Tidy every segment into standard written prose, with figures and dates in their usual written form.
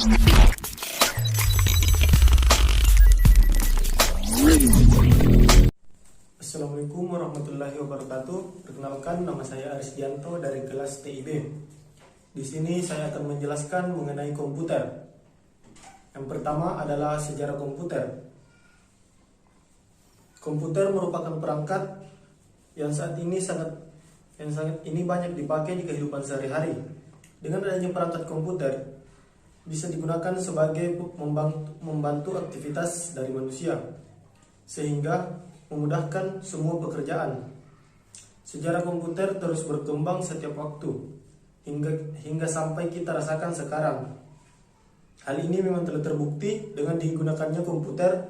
Assalamualaikum warahmatullahi wabarakatuh. Perkenalkan, nama saya Arisdianto dari kelas TIB. Di sini saya akan menjelaskan mengenai komputer. Yang pertama adalah sejarah komputer. Komputer merupakan perangkat yang saat ini banyak dipakai di kehidupan sehari-hari. Dengan adanya perangkat komputer bisa digunakan sebagai membantu aktivitas dari manusia, sehingga memudahkan semua pekerjaan. Sejarah komputer terus berkembang setiap waktu hingga sampai kita rasakan sekarang. Hal ini memang telah terbukti dengan digunakannya komputer,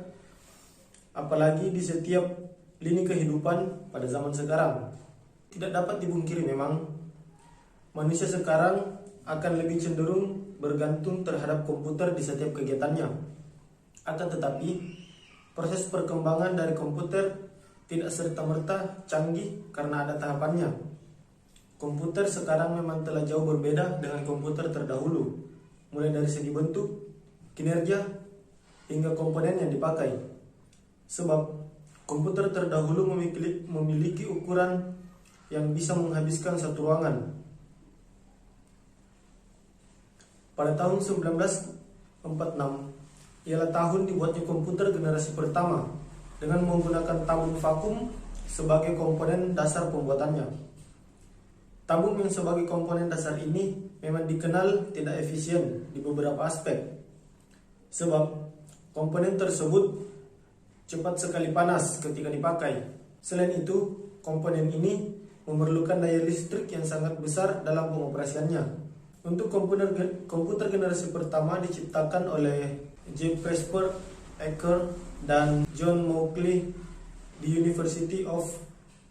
apalagi di setiap lini kehidupan pada zaman sekarang. Tidak dapat dipungkiri memang manusia sekarang akan lebih cenderung bergantung terhadap komputer di setiap kegiatannya. Akan tetapi, proses perkembangan dari komputer tidak serta-merta canggih karena ada tahapannya. Komputer sekarang memang telah jauh berbeda dengan komputer terdahulu, mulai dari segi bentuk, kinerja, hingga komponen yang dipakai. Sebab komputer terdahulu memiliki ukuran yang bisa menghabiskan satu ruangan. Pada tahun 1946, ialah tahun dibuatnya komputer generasi pertama dengan menggunakan tabung vakum sebagai komponen dasar pembuatannya. Tabung yang sebagai komponen dasar ini memang dikenal tidak efisien di beberapa aspek, sebab komponen tersebut cepat sekali panas ketika dipakai. Selain itu, komponen ini memerlukan daya listrik yang sangat besar dalam pengoperasiannya. Untuk komputer generasi pertama diciptakan oleh J. Presper Acker dan John Mauchly di University of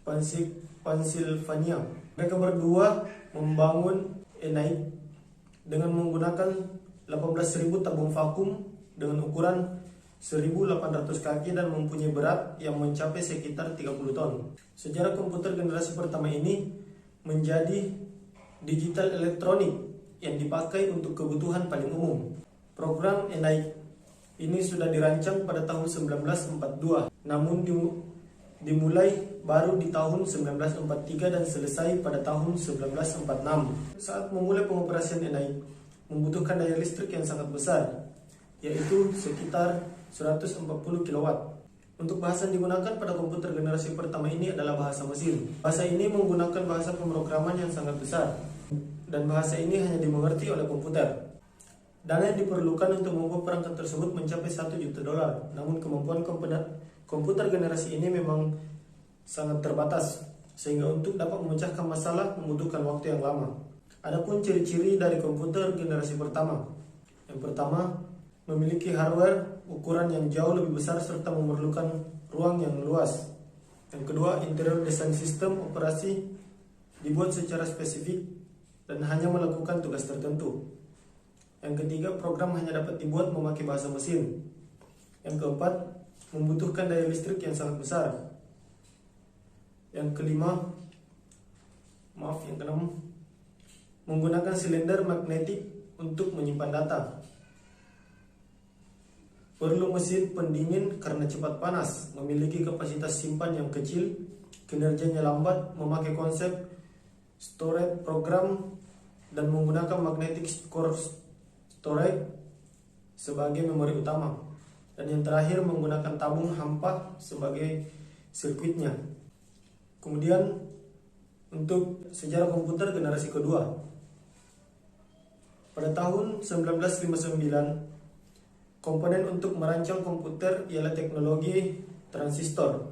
Pennsylvania. Mereka berdua membangun ENIAC dengan menggunakan 18.000 tabung vakum dengan ukuran 1.800 kaki dan mempunyai berat yang mencapai sekitar 30 ton. Sejarah komputer generasi pertama ini menjadi digital elektronik yang dipakai untuk kebutuhan paling umum. Program ENIAC ini sudah dirancang pada tahun 1942, namun dimulai baru di tahun 1943 dan selesai pada tahun 1946. Saat memulai pengoperasian ENIAC membutuhkan daya listrik yang sangat besar, yaitu sekitar 140 kW. Untuk bahasa yang digunakan pada komputer generasi pertama ini adalah bahasa mesin. Bahasa ini menggunakan bahasa pemrograman yang sangat besar, dan bahasa ini hanya dimengerti oleh komputer. Dana yang diperlukan untuk membuat perangkat tersebut mencapai $1 juta. Namun kemampuan komputer generasi ini memang sangat terbatas, sehingga untuk dapat memecahkan masalah membutuhkan waktu yang lama. Adapun ciri-ciri dari komputer generasi pertama. Yang pertama, memiliki hardware ukuran yang jauh lebih besar serta memerlukan ruang yang luas. Yang kedua, interior desain sistem operasi dibuat secara spesifik dan hanya melakukan tugas tertentu. Yang ketiga, program hanya dapat dibuat memakai bahasa mesin. Yang keempat, membutuhkan daya listrik yang sangat besar. Yang keenam, menggunakan silinder magnetik untuk menyimpan data. Perlu mesin pendingin karena cepat panas, memiliki kapasitas simpan yang kecil, kinerjanya lambat, memakai konsep storage program, dan menggunakan magnetic core storage sebagai memori utama. Dan yang terakhir, menggunakan tabung hampa sebagai sirkuitnya. Kemudian untuk sejarah komputer generasi kedua. Pada tahun 1959, komponen untuk merancang komputer ialah teknologi transistor.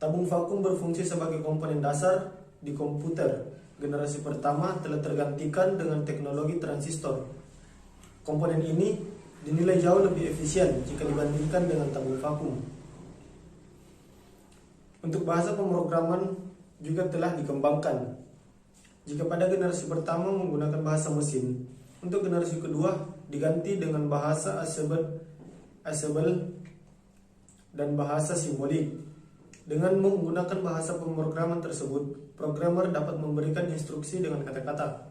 Tabung vakum berfungsi sebagai komponen dasar di komputer. Generasi pertama telah tergantikan dengan teknologi transistor. Komponen ini dinilai jauh lebih efisien jika dibandingkan dengan tabung vakum. Untuk bahasa pemrograman juga telah dikembangkan. Jika pada generasi pertama menggunakan bahasa mesin, untuk generasi kedua diganti dengan bahasa assembly dan bahasa simbolik. Dengan menggunakan bahasa pemrograman tersebut, programmer dapat memberikan instruksi dengan kata-kata.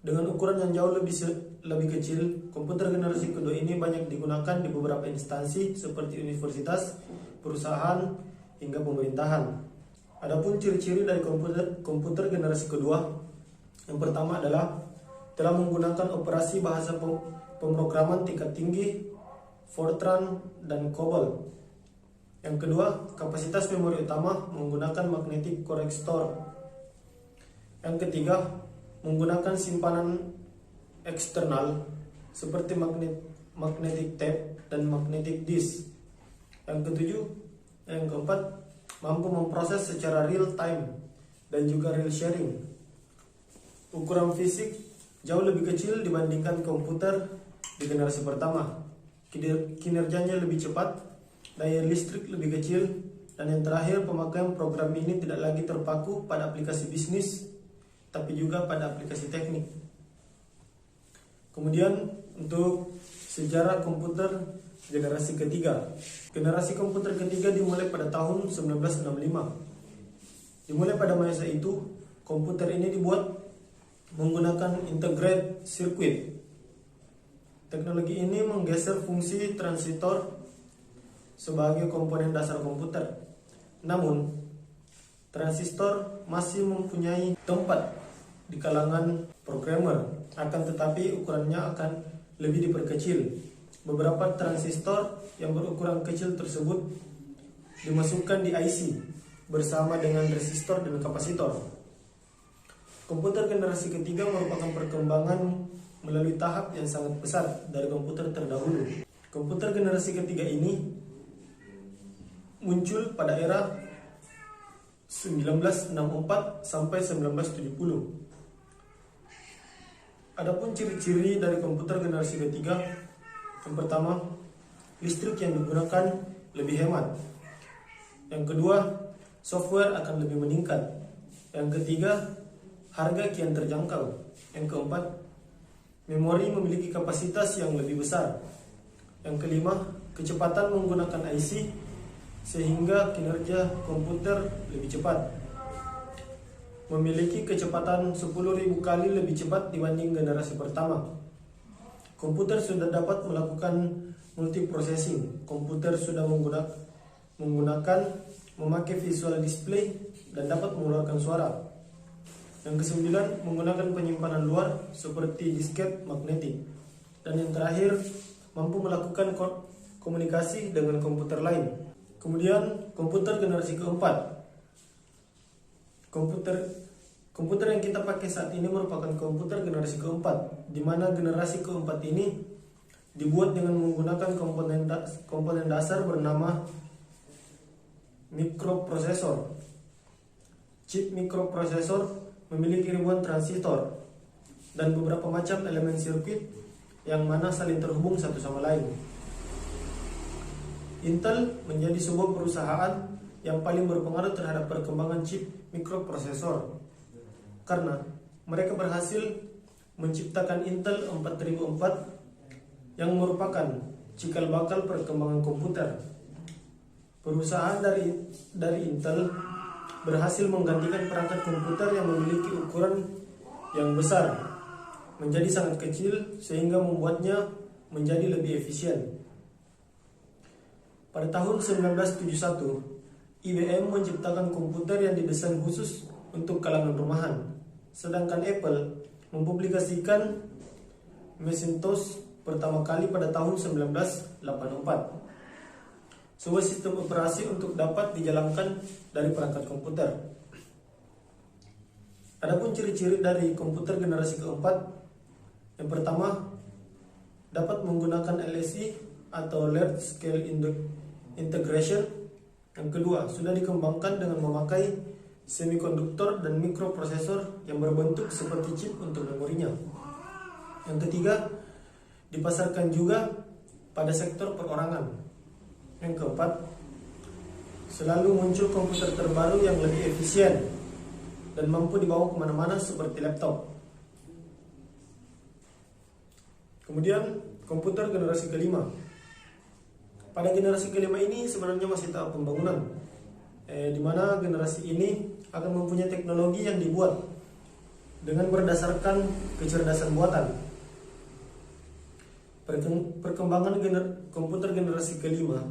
Dengan ukuran yang jauh lebih kecil, komputer generasi kedua ini banyak digunakan di beberapa instansi seperti universitas, perusahaan, hingga pemerintahan. Adapun ciri-ciri dari komputer generasi kedua, yang pertama adalah telah menggunakan operasi bahasa pemrograman tingkat tinggi, Fortran dan COBOL. Yang kedua, kapasitas memori utama menggunakan magnetic core store. Yang ketiga, menggunakan simpanan eksternal seperti magnetic tape dan magnetic disk. Yang keempat, mampu memproses secara real time dan juga real sharing. Ukuran fisik jauh lebih kecil dibandingkan komputer di generasi pertama. Kinerjanya lebih cepat, daya listrik lebih kecil, dan yang terakhir, pemakaian program ini tidak lagi terpaku pada aplikasi bisnis, tapi juga pada aplikasi teknik. Kemudian untuk sejarah komputer generasi ketiga. Generasi komputer ketiga dimulai pada tahun 1965. Dimulai pada masa itu, komputer ini dibuat menggunakan integrated circuit. Teknologi ini menggeser fungsi transistor sebagai komponen dasar komputer. Namun, transistor masih mempunyai tempat di kalangan programmer, akan tetapi ukurannya akan lebih diperkecil. Beberapa transistor yang berukuran kecil tersebut dimasukkan di IC bersama dengan resistor dan kapasitor. Komputer generasi ketiga merupakan perkembangan melalui tahap yang sangat besar dari komputer terdahulu. Komputer generasi ketiga ini muncul pada era 1964 sampai 1970. Adapun ciri-ciri dari komputer generasi ketiga, yang pertama, listrik yang digunakan lebih hemat. Yang kedua, software akan lebih meningkat. Yang ketiga, harga kian terjangkau. Yang keempat, memori memiliki kapasitas yang lebih besar. Yang kelima, kecepatan menggunakan IC sehingga kinerja komputer lebih cepat. Memiliki kecepatan 10.000 kali lebih cepat dibanding generasi pertama. Komputer sudah dapat melakukan multiprocessing. Komputer sudah memakai visual display dan dapat mengeluarkan suara. Yang kesembilan, menggunakan penyimpanan luar seperti disket magnetik. Dan yang terakhir, mampu melakukan komunikasi dengan komputer lain. Kemudian, komputer generasi keempat. Komputer yang kita pakai saat ini merupakan komputer generasi keempat, di mana generasi keempat ini dibuat dengan menggunakan komponen dasar bernama mikroprosesor. Chip mikroprosesor memiliki ribuan transistor dan beberapa macam elemen sirkuit yang mana saling terhubung satu sama lain. Intel menjadi sebuah perusahaan yang paling berpengaruh terhadap perkembangan chip mikroprosesor karena mereka berhasil menciptakan Intel 4004 yang merupakan cikal bakal perkembangan komputer. Perusahaan dari Intel berhasil menggantikan perangkat komputer yang memiliki ukuran yang besar menjadi sangat kecil sehingga membuatnya menjadi lebih efisien. Pada tahun 1971, IBM menciptakan komputer yang didesain khusus untuk kalangan rumahan, sedangkan Apple mempublikasikan Macintosh pertama kali pada tahun 1984. Sebuah sistem operasi untuk dapat dijalankan dari perangkat komputer. Adapun ciri-ciri dari komputer generasi keempat, yang pertama, dapat menggunakan LSI atau Large Scale Integration. Yang kedua, sudah dikembangkan dengan memakai semikonduktor dan mikroprosesor yang berbentuk seperti chip untuk memorinya. Yang ketiga, dipasarkan juga pada sektor perorangan. Yang keempat, selalu muncul komputer terbaru yang lebih efisien dan mampu dibawa kemana-mana seperti laptop. Kemudian, komputer generasi kelima. Pada generasi kelima ini sebenarnya masih tahap pembangunan, di mana generasi ini akan mempunyai teknologi yang dibuat dengan berdasarkan kecerdasan buatan. Perkembangan komputer generasi kelima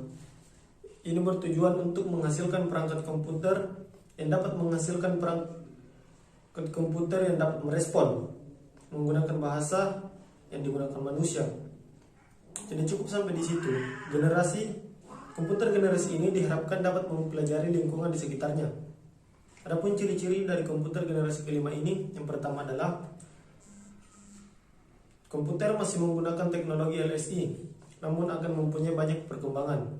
ini bertujuan untuk menghasilkan perangkat komputer yang dapat menghasilkan perangkat komputer yang dapat merespon menggunakan bahasa yang digunakan manusia. Jadi cukup sampai di situ. Komputer generasi ini diharapkan dapat mempelajari lingkungan di sekitarnya. Adapun ciri-ciri dari komputer generasi kelima ini, yang pertama adalah komputer masih menggunakan teknologi LSI, namun akan mempunyai banyak perkembangan.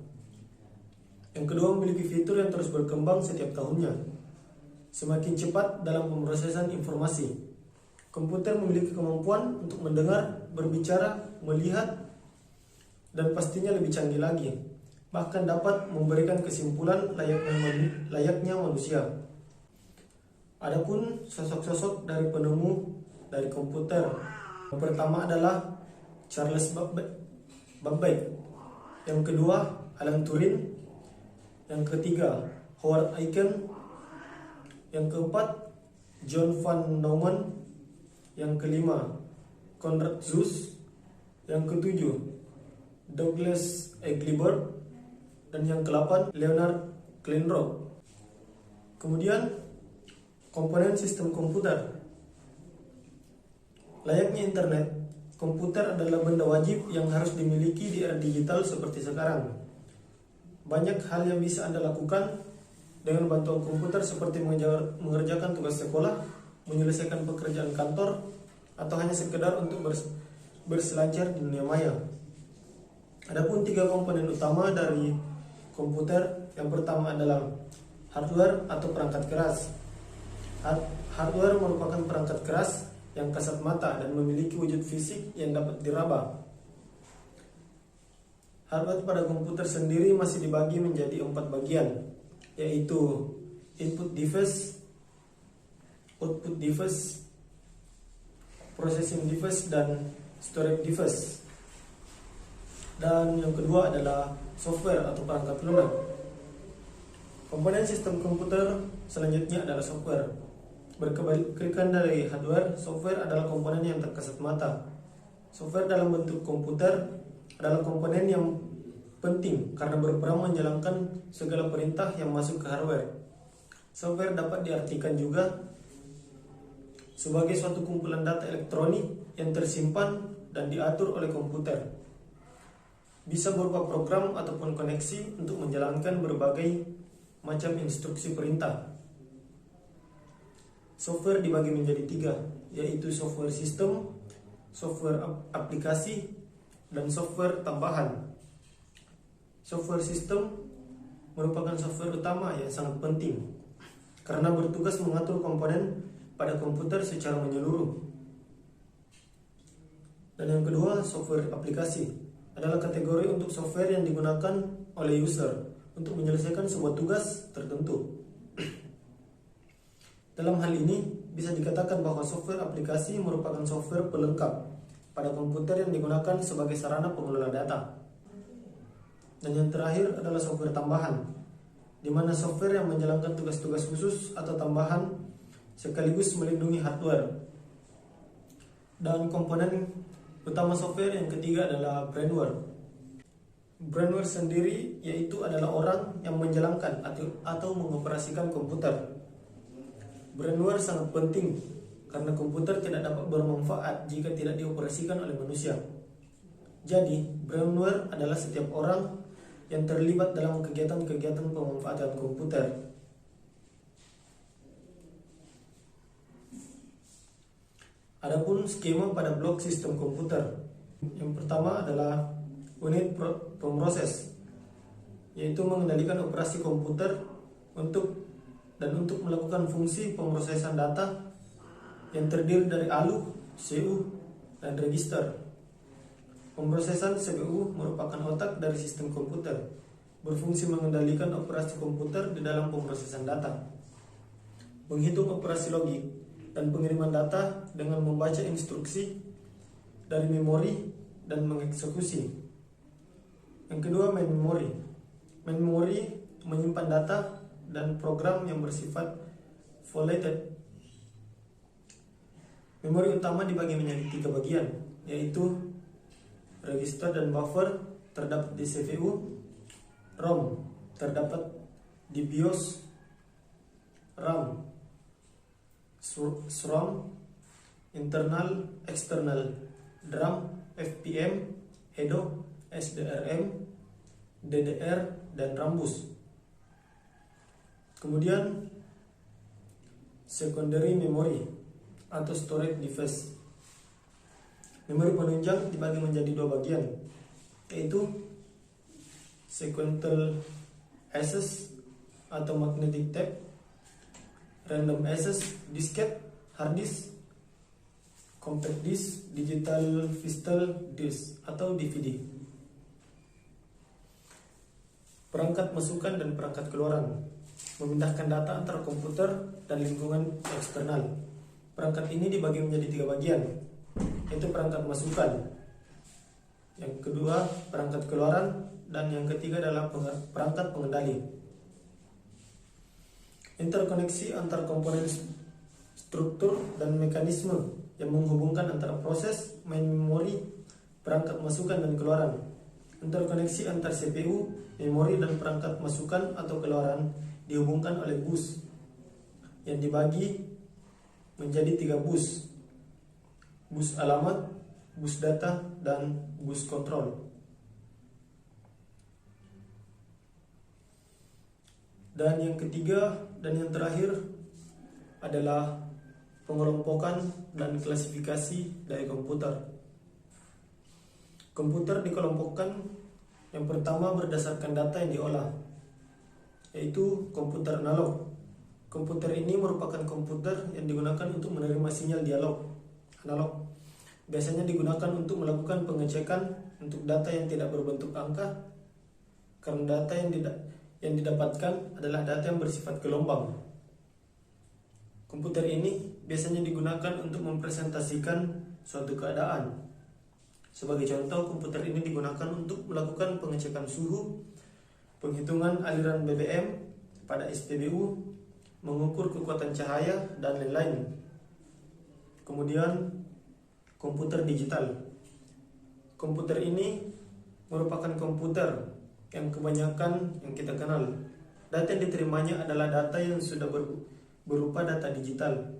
Yang kedua, memiliki fitur yang terus berkembang setiap tahunnya. Semakin cepat dalam pemrosesan informasi. Komputer memiliki kemampuan untuk mendengar, berbicara, melihat, dan pastinya lebih canggih lagi. Bahkan dapat memberikan kesimpulan layaknya manusia. Adapun sosok-sosok dari penemu dari komputer, yang pertama adalah Charles Babbage, yang kedua Alan Turing, yang ketiga Howard Aiken, yang keempat John von Neumann, yang kelima Konrad Zuse, yang ketujuh Douglas Engelbart, dan yang ke-8 Leonard Kleinrock. Kemudian komponen sistem komputer. Layaknya internet, komputer adalah benda wajib yang harus dimiliki di era digital seperti sekarang. Banyak hal yang bisa Anda lakukan dengan bantuan komputer seperti mengerjakan tugas sekolah, menyelesaikan pekerjaan kantor, atau hanya sekedar untuk berselancar di dunia maya. Adapun 3 komponen utama dari komputer, yang pertama adalah hardware atau perangkat keras. Hardware merupakan perangkat keras yang kasat mata dan memiliki wujud fisik yang dapat diraba. Hardware pada komputer sendiri masih dibagi menjadi 4 bagian, yaitu input device, output device, processing device, dan storage device. Dan yang kedua adalah software atau perangkat lunak. Komponen sistem komputer selanjutnya adalah software. Berkebalikan dari hardware, software adalah komponen yang tak kasat mata. Software dalam bentuk komputer adalah komponen yang penting karena berperan menjalankan segala perintah yang masuk ke hardware. Software dapat diartikan juga sebagai suatu kumpulan data elektronik yang tersimpan dan diatur oleh komputer. Bisa berupa program ataupun koneksi untuk menjalankan berbagai macam instruksi perintah. Software dibagi menjadi 3, yaitu software sistem, software aplikasi, dan software tambahan. Software sistem merupakan software utama yang sangat penting karena bertugas mengatur komponen pada komputer secara menyeluruh. Dan yang kedua, software aplikasi adalah kategori untuk software yang digunakan oleh user untuk menyelesaikan sebuah tugas tertentu. Dalam hal ini, bisa dikatakan bahwa software aplikasi merupakan software pelengkap pada komputer yang digunakan sebagai sarana pengelola data. Dan yang terakhir adalah software tambahan, di mana software yang menjalankan tugas-tugas khusus atau tambahan sekaligus melindungi hardware. Dan komponen utama software yang ketiga adalah brainware. Brainware sendiri yaitu adalah orang yang menjalankan atau mengoperasikan komputer. Brainware sangat penting karena komputer tidak dapat bermanfaat jika tidak dioperasikan oleh manusia. Jadi, brainware adalah setiap orang yang terlibat dalam kegiatan-kegiatan pemanfaatan komputer. Adapun skema pada blok sistem komputer. Yang pertama adalah unit pemroses, yaitu mengendalikan operasi komputer untuk melakukan fungsi pemrosesan data yang terdiri dari ALU, CU, dan register. Pemrosesan CPU merupakan otak dari sistem komputer, berfungsi mengendalikan operasi komputer di dalam pemrosesan data, menghitung operasi logik, dan pengiriman data dengan membaca instruksi dari memori dan mengeksekusi. Yang kedua, main memory. Main memory menyimpan data dan program yang bersifat volatile. Memori utama dibagi menjadi 3 bagian, yaitu register dan buffer terdapat di CPU, ROM terdapat di BIOS, RAM, SROM, internal, external, DRAM, FPM, EDO, SDRM, DDR, dan Rambus. Kemudian secondary memory atau storage device. Memori penunjang dibagi menjadi 2 bagian, yaitu sequential access atau magnetic tape, random access disket, hard disk, compact disk, digital physical disk atau DVD. Perangkat masukan dan perangkat keluaran memindahkan data antara komputer dan lingkungan eksternal. Perangkat ini dibagi menjadi 3 bagian, yaitu perangkat masukan, yang kedua perangkat keluaran, dan yang ketiga adalah perangkat pengendali. Interkoneksi antar komponen struktur dan mekanisme yang menghubungkan antara proses main memori, perangkat masukan dan keluaran. Interkoneksi antar CPU, memori, dan perangkat masukan atau keluaran dihubungkan oleh bus yang dibagi menjadi 3 bus: bus alamat, bus data, dan bus kontrol. Dan yang ketiga dan yang terakhir adalah pengelompokan dan klasifikasi dari komputer. Komputer dikelompokkan yang pertama berdasarkan data yang diolah, yaitu komputer analog. Komputer ini merupakan komputer yang digunakan untuk menerima sinyal analog. Biasanya digunakan untuk melakukan pengecekan untuk data yang tidak berbentuk angka, karena data yang didapatkan adalah data yang bersifat gelombang. Komputer ini biasanya digunakan untuk mempresentasikan suatu keadaan. Sebagai contoh, komputer ini digunakan untuk melakukan pengecekan suhu, penghitungan aliran BBM pada SPBU, mengukur kekuatan cahaya, dan lain-lain. Kemudian komputer digital. Komputer ini merupakan komputer yang kebanyakan yang kita kenal. Data yang diterimanya adalah data yang sudah berupa data digital.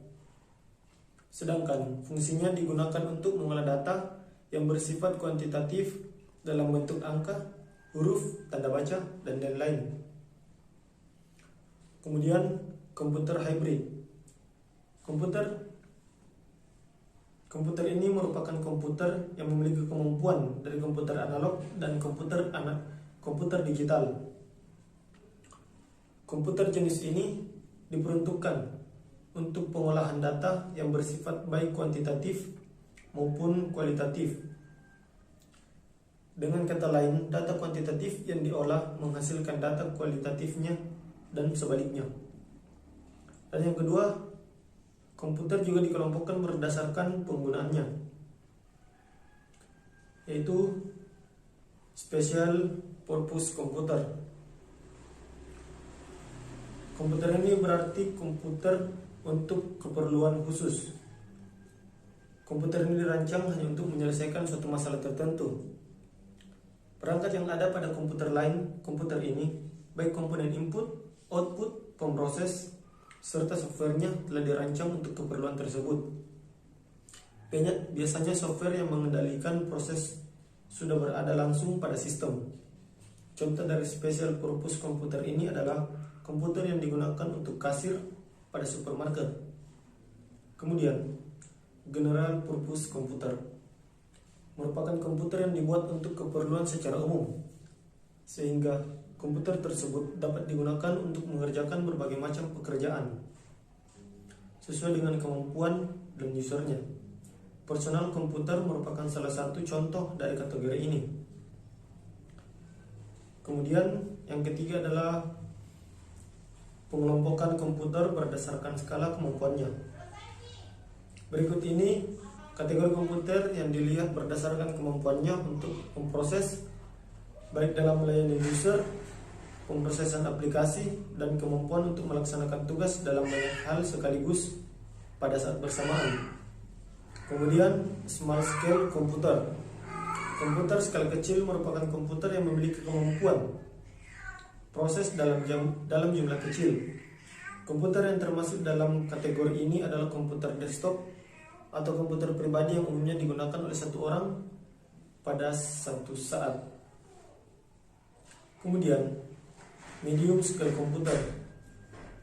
Sedangkan fungsinya digunakan untuk mengolah data yang bersifat kuantitatif dalam bentuk angka, huruf, tanda baca, dan lain-lain. Kemudian komputer hybrid. Komputer ini merupakan komputer yang memiliki kemampuan dari komputer analog dan komputer digital. Komputer jenis ini diperuntukkan untuk pengolahan data yang bersifat baik kuantitatif maupun kualitatif. Dengan kata lain, data kuantitatif yang diolah menghasilkan data kualitatifnya dan sebaliknya. Dan yang kedua, komputer juga dikelompokkan berdasarkan penggunaannya, yaitu special purpose computer. Komputer ini berarti komputer untuk keperluan khusus. Komputer ini dirancang hanya untuk menyelesaikan suatu masalah tertentu. Perangkat yang ada pada komputer ini, baik komponen input, output, pemroses, serta softwarenya telah dirancang untuk keperluan tersebut. Biasanya software yang mengendalikan proses sudah berada langsung pada sistem. Contoh dari special purpose komputer ini adalah komputer yang digunakan untuk kasir pada supermarket. Kemudian, general purpose komputer merupakan komputer yang dibuat untuk keperluan secara umum, sehingga komputer tersebut dapat digunakan untuk mengerjakan berbagai macam pekerjaan sesuai dengan kemampuan dan usernya. Personal komputer merupakan salah satu contoh dari kategori ini. Kemudian yang ketiga adalah pengelompokan komputer berdasarkan skala kemampuannya. Berikut ini kategori komputer yang dilihat berdasarkan kemampuannya untuk memproses baik dalam melayani user, pemrosesan aplikasi, dan kemampuan untuk melaksanakan tugas dalam banyak hal sekaligus pada saat bersamaan. Kemudian small scale komputer. Komputer skala kecil merupakan komputer yang memiliki kemampuan proses dalam jumlah kecil. Komputer yang termasuk dalam kategori ini adalah komputer desktop atau komputer pribadi yang umumnya digunakan oleh satu orang pada satu saat. Kemudian medium scale komputer.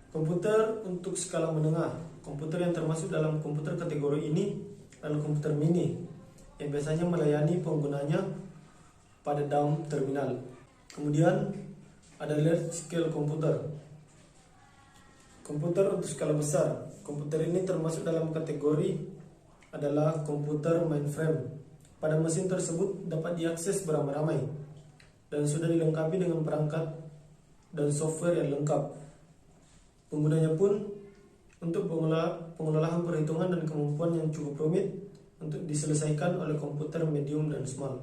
Komputer untuk skala menengah. Komputer yang termasuk dalam komputer kategori ini adalah komputer mini yang biasanya melayani penggunanya pada dalam terminal. Kemudian ada large scale komputer. Komputer untuk skala besar. Komputer ini termasuk dalam kategori adalah komputer mainframe. Pada mesin tersebut dapat diakses beramai-ramai dan sudah dilengkapi dengan perangkat dan software yang lengkap. Penggunanya pun untuk pengelolaan perhitungan dan kemampuan yang cukup rumit untuk diselesaikan oleh komputer medium dan small.